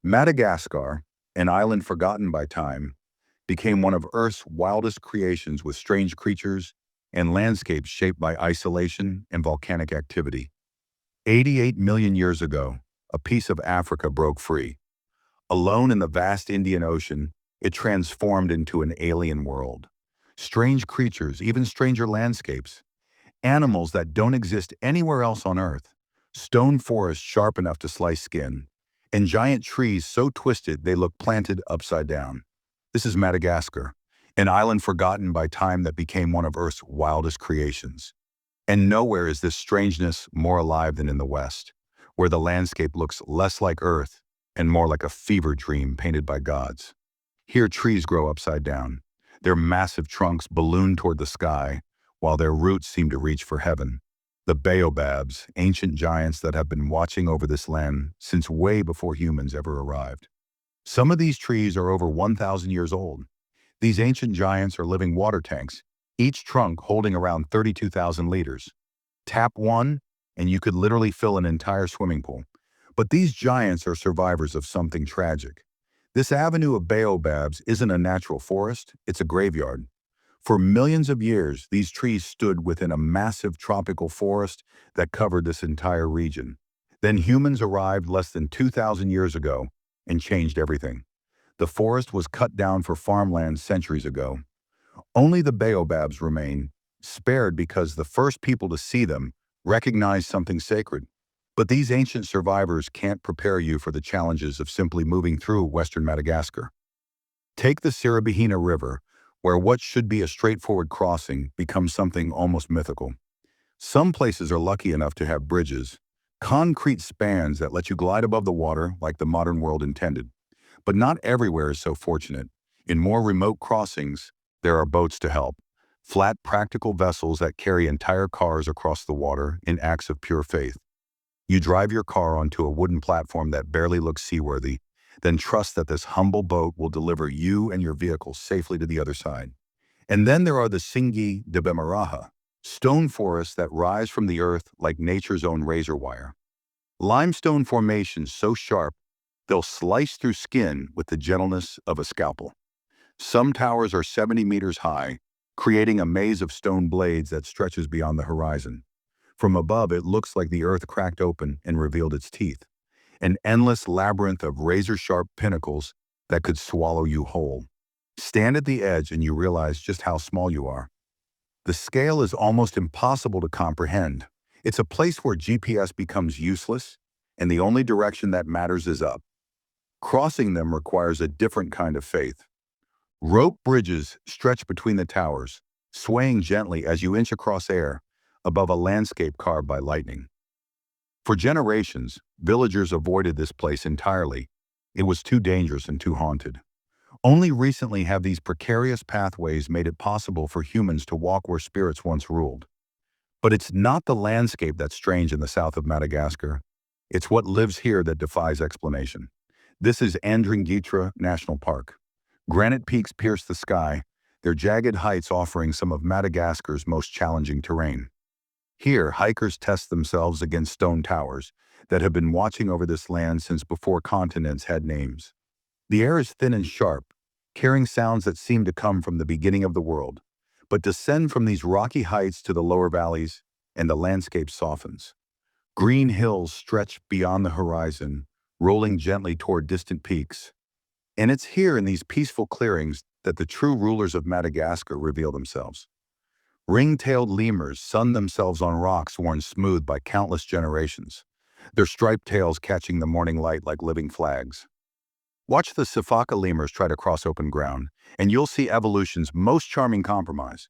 Madagascar, an island forgotten by time, became one of Earth's wildest creations with strange creatures and landscapes shaped by isolation and volcanic activity. 88 million years ago, a piece of Africa broke free. Alone in the vast Indian Ocean, it transformed into an alien world. Strange creatures, even stranger landscapes, animals that don't exist anywhere else on Earth, stone forests sharp enough to slice skin, and giant trees so twisted they look planted upside down. This is Madagascar, an island forgotten by time that became one of Earth's wildest creations. And nowhere is this strangeness more alive than in the West, where the landscape looks less like Earth and more like a fever dream painted by gods. Here trees grow upside down. Their massive trunks balloon toward the sky, while their roots seem to reach for heaven. The baobabs, ancient giants that have been watching over this land since way before humans ever arrived. Some of these trees are over 1,000 years old. These ancient giants are living water tanks, each trunk holding around 32,000 liters. Tap one, and you could literally fill an entire swimming pool. But these giants are survivors of something tragic. This avenue of baobabs isn't a natural forest, it's a graveyard. For millions of years, these trees stood within a massive tropical forest that covered this entire region. Then humans arrived less than 2,000 years ago and changed everything. The forest was cut down for farmland centuries ago. Only the baobabs remain, spared because the first people to see them recognized something sacred. But these ancient survivors can't prepare you for the challenges of simply moving through western Madagascar. Take the Siribihina River, where what should be a straightforward crossing becomes something almost mythical. Some places are lucky enough to have bridges, concrete spans that let you glide above the water like the modern world intended. But not everywhere is so fortunate. In more remote crossings, there are boats to help. Flat, practical vessels that carry entire cars across the water in acts of pure faith. You drive your car onto a wooden platform that barely looks seaworthy, then trust that this humble boat will deliver you and your vehicle safely to the other side. And then there are the Singi de Bemaraha, stone forests that rise from the earth like nature's own razor wire. Limestone formations so sharp, they'll slice through skin with the gentleness of a scalpel. Some towers are 70 meters high, creating a maze of stone blades that stretches beyond the horizon. From above, it looks like the earth cracked open and revealed its teeth, an endless labyrinth of razor-sharp pinnacles that could swallow you whole. Stand at the edge and you realize just how small you are. The scale is almost impossible to comprehend. It's a place where GPS becomes useless, and the only direction that matters is up. Crossing them requires a different kind of faith. Rope bridges stretch between the towers, swaying gently as you inch across air, above a landscape carved by lightning. For generations, villagers avoided this place entirely. It was too dangerous and too haunted. Only recently have these precarious pathways made it possible for humans to walk where spirits once ruled. But it's not the landscape that's strange in the south of Madagascar. It's what lives here that defies explanation. This is Andringitra National Park. Granite peaks pierce the sky, their jagged heights offering some of Madagascar's most challenging terrain. Here, hikers test themselves against stone towers that have been watching over this land since before continents had names. The air is thin and sharp, carrying sounds that seem to come from the beginning of the world, but descend from these rocky heights to the lower valleys, and the landscape softens. Green hills stretch beyond the horizon, rolling gently toward distant peaks. And it's here in these peaceful clearings that the true rulers of Madagascar reveal themselves. Ring-tailed lemurs sun themselves on rocks worn smooth by countless generations, their striped tails catching the morning light like living flags. Watch the Sifaka lemurs try to cross open ground, and you'll see evolution's most charming compromise.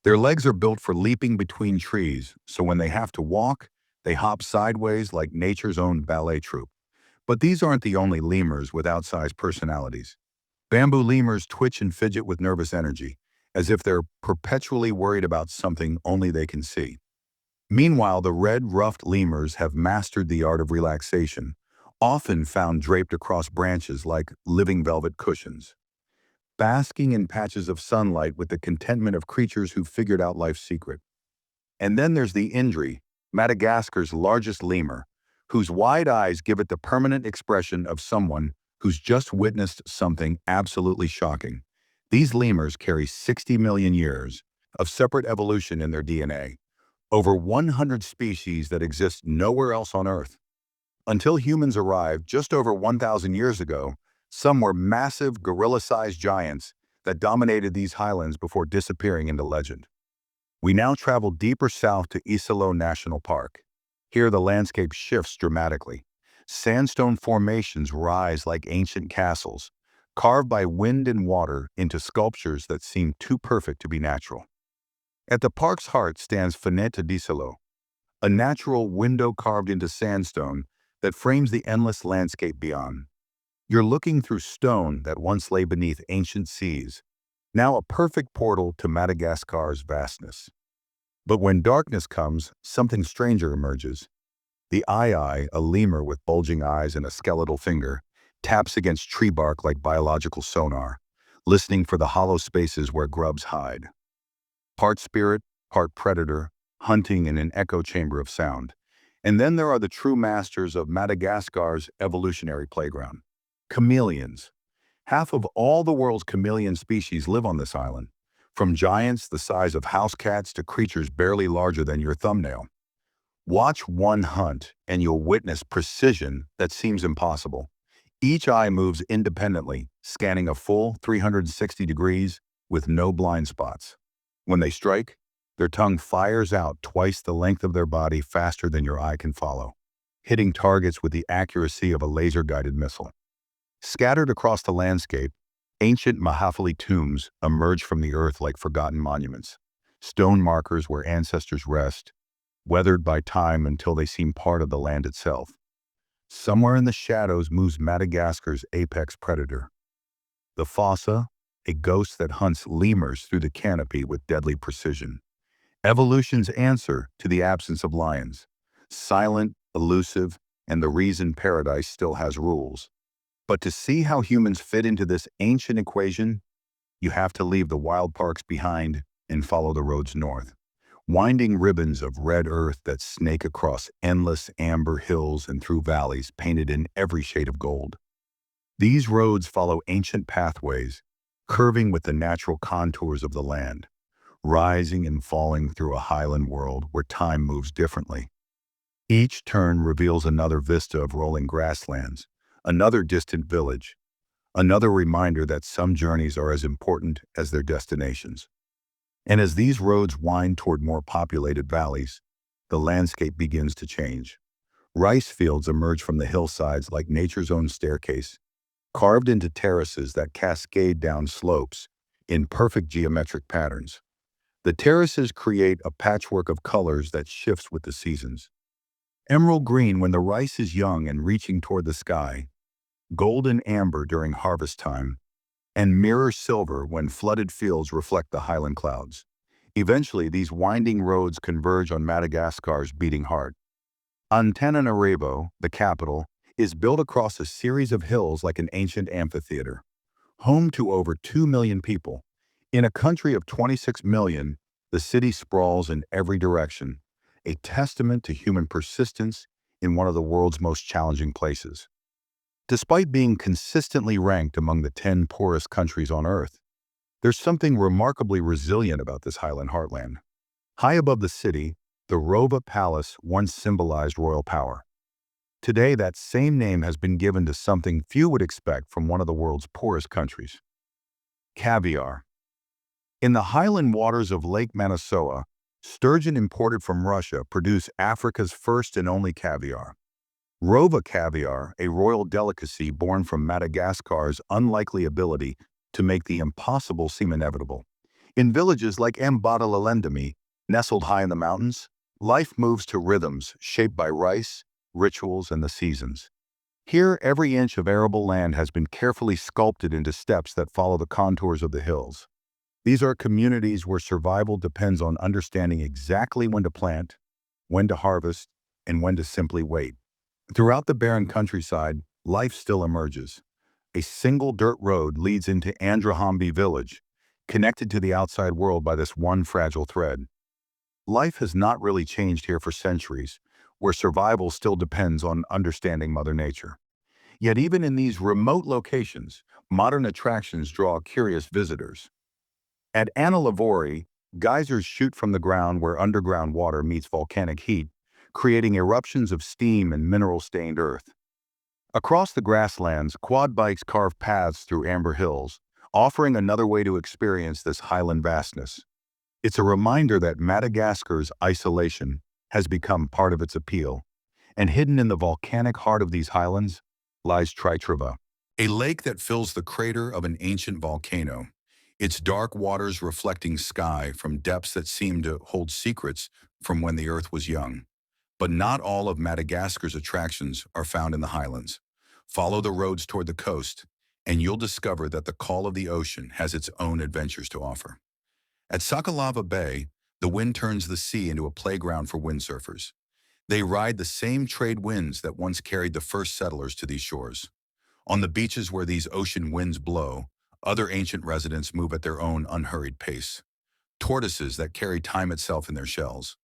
Their legs are built for leaping between trees, so when they have to walk, they hop sideways like nature's own ballet troupe. But these aren't the only lemurs with outsized personalities. Bamboo lemurs twitch and fidget with nervous energy, as if they're perpetually worried about something only they can see. Meanwhile, the red-ruffed lemurs have mastered the art of relaxation, often found draped across branches like living velvet cushions, basking in patches of sunlight with the contentment of creatures who've figured out life's secret. And then there's the Indri, Madagascar's largest lemur, whose wide eyes give it the permanent expression of someone who's just witnessed something absolutely shocking. These lemurs carry 60 million years of separate evolution in their DNA, over 100 species that exist nowhere else on Earth. Until humans arrived just over 1,000 years ago, some were massive, gorilla-sized giants that dominated these highlands before disappearing into legend. We now travel deeper south to Isolo National Park. Here, the landscape shifts dramatically. Sandstone formations rise like ancient castles, carved by wind and water into sculptures that seem too perfect to be natural. At the park's heart stands Fenêtre d'Isolo, a natural window carved into sandstone that frames the endless landscape beyond. You're looking through stone that once lay beneath ancient seas, now a perfect portal to Madagascar's vastness. But when darkness comes, something stranger emerges. The eye, a lemur with bulging eyes and a skeletal finger, taps against tree bark like biological sonar, listening for the hollow spaces where grubs hide. Part spirit, part predator, hunting in an echo chamber of sound. And then there are the true masters of Madagascar's evolutionary playground. Chameleons. Half of all the world's chameleon species live on this island, from giants the size of house cats to creatures barely larger than your thumbnail. Watch one hunt, and you'll witness precision that seems impossible. Each eye moves independently, scanning a full 360 degrees with no blind spots. When they strike, their tongue fires out twice the length of their body faster than your eye can follow, hitting targets with the accuracy of a laser-guided missile. Scattered across the landscape, ancient Mahafali tombs emerge from the earth like forgotten monuments, stone markers where ancestors rest, weathered by time until they seem part of the land itself. Somewhere in the shadows moves Madagascar's apex predator, the fossa, a ghost that hunts lemurs through the canopy with deadly precision. Evolution's answer to the absence of lions, silent, elusive, and the reason paradise still has rules. But to see how humans fit into this ancient equation, you have to leave the wild parks behind and follow the roads north. Winding ribbons of red earth that snake across endless amber hills and through valleys painted in every shade of gold. These roads follow ancient pathways, curving with the natural contours of the land, rising and falling through a highland world where time moves differently. Each turn reveals another vista of rolling grasslands, another distant village, another reminder that some journeys are as important as their destinations. And as these roads wind toward more populated valleys, the landscape begins to change. Rice fields emerge from the hillsides like nature's own staircase, carved into terraces that cascade down slopes in perfect geometric patterns. The terraces create a patchwork of colors that shifts with the seasons. Emerald green when the rice is young and reaching toward the sky, golden amber during harvest time, and mirror silver when flooded fields reflect the highland clouds. Eventually, these winding roads converge on Madagascar's beating heart. Antananarivo, the capital, is built across a series of hills like an ancient amphitheater, home to over 2 million people. In a country of 26 million, the city sprawls in every direction, a testament to human persistence in one of the world's most challenging places. Despite being consistently ranked among the 10 poorest countries on Earth, there's something remarkably resilient about this highland heartland. High above the city, the Rova Palace once symbolized royal power. Today, that same name has been given to something few would expect from one of the world's poorest countries: caviar. In the highland waters of Lake Manassoa, sturgeon imported from Russia produce Africa's first and only caviar. Rova caviar, a royal delicacy born from Madagascar's unlikely ability to make the impossible seem inevitable. In villages like Mbadalalendami, nestled high in the mountains, life moves to rhythms shaped by rice, rituals, and the seasons. Here, every inch of arable land has been carefully sculpted into steps that follow the contours of the hills. These are communities where survival depends on understanding exactly when to plant, when to harvest, and when to simply wait. Throughout the barren countryside, life still emerges. A single dirt road leads into Andrahambi village, connected to the outside world by this one fragile thread. Life has not really changed here for centuries, where survival still depends on understanding Mother Nature. Yet even in these remote locations, modern attractions draw curious visitors. At Analavori, geysers shoot from the ground where underground water meets volcanic heat, creating eruptions of steam and mineral-stained earth. Across the grasslands, quad bikes carve paths through amber hills, offering another way to experience this highland vastness. It's a reminder that Madagascar's isolation has become part of its appeal, and hidden in the volcanic heart of these highlands lies Tritrava, a lake that fills the crater of an ancient volcano, its dark waters reflecting sky from depths that seem to hold secrets from when the earth was young. But not all of Madagascar's attractions are found in the highlands. Follow the roads toward the coast, and you'll discover that the call of the ocean has its own adventures to offer. At Sakalava Bay, the wind turns the sea into a playground for windsurfers. They ride the same trade winds that once carried the first settlers to these shores. On the beaches where these ocean winds blow, other ancient residents move at their own unhurried pace. Tortoises that carry time itself in their shells.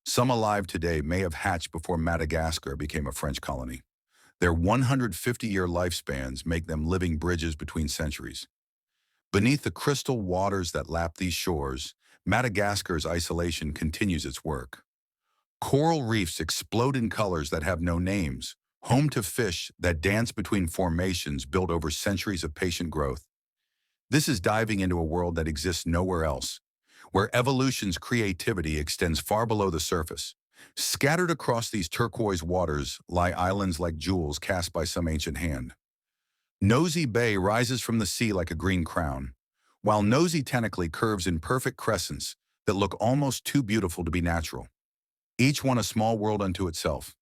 Some alive today may have hatched before Madagascar became a French colony. Their 150-year lifespans make them living bridges between centuries. Beneath the crystal waters that lap these shores, Madagascar's isolation continues its work. Coral reefs explode in colors that have no names, home to fish that dance between formations built over centuries of patient growth. This is diving into a world that exists nowhere else, where evolution's creativity extends far below the surface. Scattered across these turquoise waters lie islands like jewels cast by some ancient hand. Nosy Bay rises from the sea like a green crown, while Nosy Tentacly curves in perfect crescents that look almost too beautiful to be natural. Each one a small world unto itself.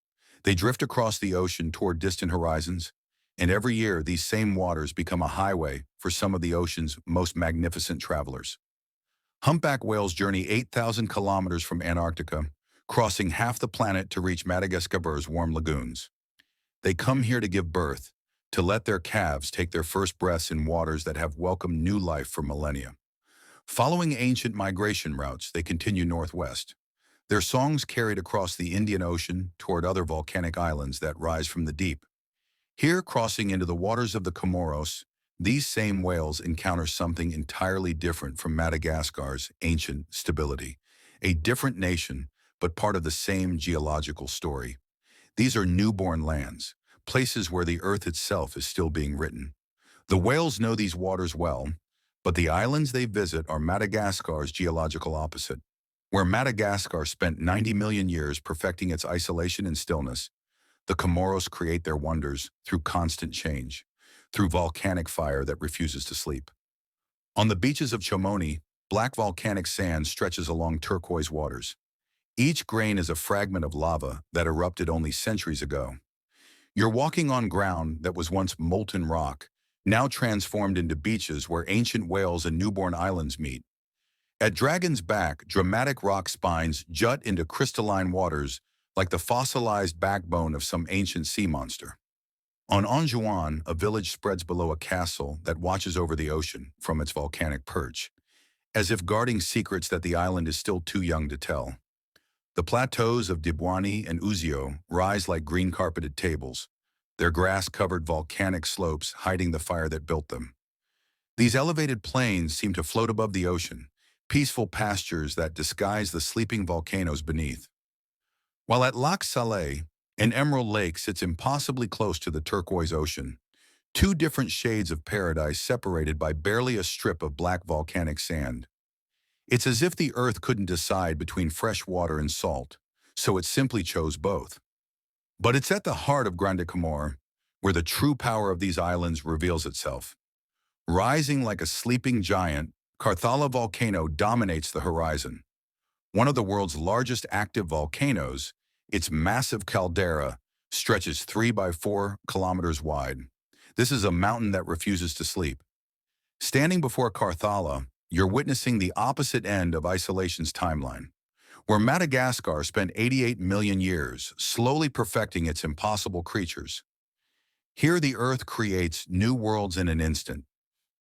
They drift across the ocean toward distant horizons, and every year these same waters become a highway for some of the ocean's most magnificent travelers. Humpback whales journey 8,000 kilometers from Antarctica, crossing half the planet to reach Madagascar's warm lagoons. They come here to give birth, to let their calves take their first breaths in waters that have welcomed new life for millennia. Following ancient migration routes, they continue northwest. Their songs carried across the Indian Ocean toward other volcanic islands that rise from the deep. Here, crossing into the waters of the Comoros, these same whales encounter something entirely different from Madagascar's ancient stability. A different nation, but part of the same geological story. These are newborn lands, places where the earth itself is still being written. The whales know these waters well, but the islands they visit are Madagascar's geological opposite. Where Madagascar spent 90 million years perfecting its isolation and stillness, the Comoros create their wonders through constant change, through volcanic fire that refuses to sleep. On the beaches of Chomoni, black volcanic sand stretches along turquoise waters. Each grain is a fragment of lava that erupted only centuries ago. You're walking on ground that was once molten rock, now transformed into beaches where ancient whales and newborn islands meet. At Dragon's Back, dramatic rock spines jut into crystalline waters like the fossilized backbone of some ancient sea monster. On Anjouan, a village spreads below a castle that watches over the ocean from its volcanic perch, as if guarding secrets that the island is still too young to tell. The plateaus of Dibwani and Uzio rise like green-carpeted tables, their grass-covered volcanic slopes hiding the fire that built them. These elevated plains seem to float above the ocean, peaceful pastures that disguise the sleeping volcanoes beneath. While at Lac Salé, an emerald lake sits impossibly close to the turquoise ocean, two different shades of paradise separated by barely a strip of black volcanic sand. It's as if the earth couldn't decide between fresh water and salt, so it simply chose both. But it's at the heart of Grande Comore, where the true power of these islands reveals itself. Rising like a sleeping giant, Karthala volcano dominates the horizon. One of the world's largest active volcanoes, its massive caldera stretches 3 by 4 kilometers wide. This is a mountain that refuses to sleep. Standing before Karthala, you're witnessing the opposite end of isolation's timeline, where Madagascar spent 88 million years slowly perfecting its impossible creatures. Here the Earth creates new worlds in an instant.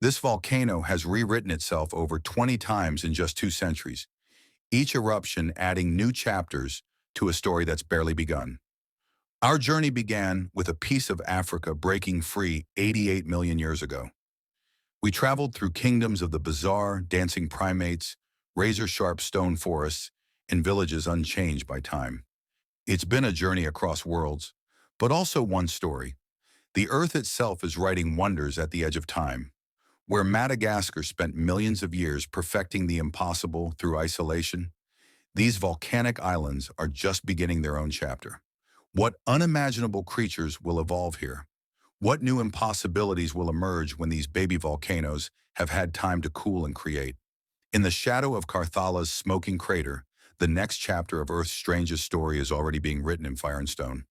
This volcano has rewritten itself over 20 times in just 2 centuries, each eruption adding new chapters to a story that's barely begun. Our journey began with a piece of Africa breaking free 88 million years ago. We traveled through kingdoms of the bizarre, dancing primates, razor-sharp stone forests, and villages unchanged by time. It's been a journey across worlds, but also one story. The Earth itself is writing wonders at the edge of time. Where Madagascar spent millions of years perfecting the impossible through isolation, these volcanic islands are just beginning their own chapter. What unimaginable creatures will evolve here? What new impossibilities will emerge when these baby volcanoes have had time to cool and create? In the shadow of Karthala's smoking crater, the next chapter of Earth's strangest story is already being written in fire and stone.